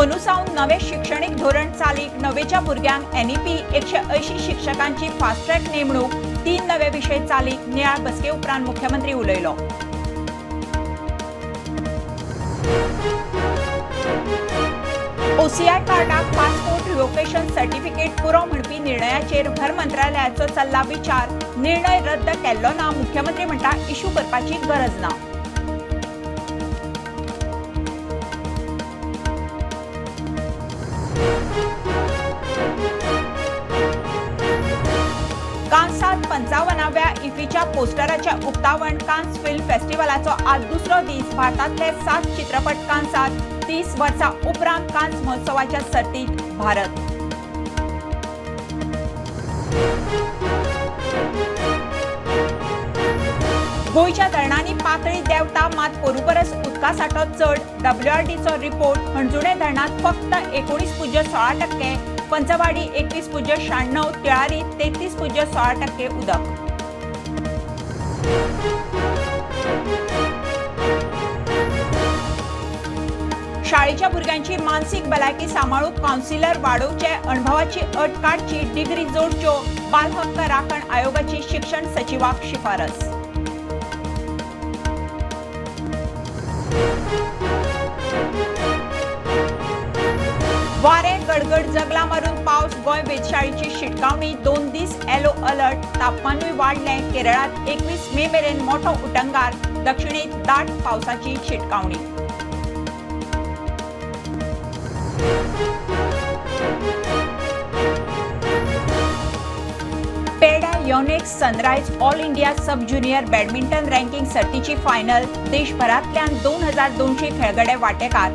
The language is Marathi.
अंदूसावन नवे शिक्षणीक धोरण चालीक 9वेच्या भुरग्यांक NEP 180 शिक्षकांची फास्ट ट्रॅक नेमणूक 3 नवे विषय चालीक नियाळ बसके उपरांत मुख्यमंत्री उलयलो। OCI कार्डाक पासपोर्ट रिवोकेशन सर्टिफिकेट पुरो म्हणपी निर्णयाचेर घर मंत्रालयाचो चल्ला विचार, निर्णय रद्द केल्लो ना। मुख्यमंत्री म्हणटा इश्यू करपाची गरज ना। कांसात 55व्या इफ्फीच्या पोस्टराच्या उक्तावण कांस फिल्म फेस्टिवलाचो आज दुसरो दीस। भारतांतले 7 चित्रपट कांसात 30 वर्सां उपरांत कांस महोत्सवाच्या सर्तीत भारत। गोंयच्या धरणांनी पातळी देंवता, मात पोरुपरस उदका सांठो चड। WRDचो रिपोर्ट हणजुणे धरणांत फक्त 19.16%, पंचवाडी 21.96%, तिळारी 33.16% उदक। शाळेच्या भुरग्यांची मानसीक भलायकी सांबाळूंक कावन्सिलर वाडोवचे, अणभवाची अट काडची, डिग्री जोडच्यो, बाल हक्क राखण आयोगाची शिक्षण सचिवाक शिफारस। वारे गडगड जगला मारून पावस, गोंय वेधशाळेची शिटकावणी, 2 दीस येलो अलर्ट। तापमानूय वाडलें, केरळात 21 मे मेरेन मोठो उटंगार, दक्षिणेत दाट पावसाची शिटकावणी। Peda Yonex Sunrise all India sub junior badminton ranking सर्तीची फायनल। देशभरांतल्यान 2200 खेळगडे वांटेकार।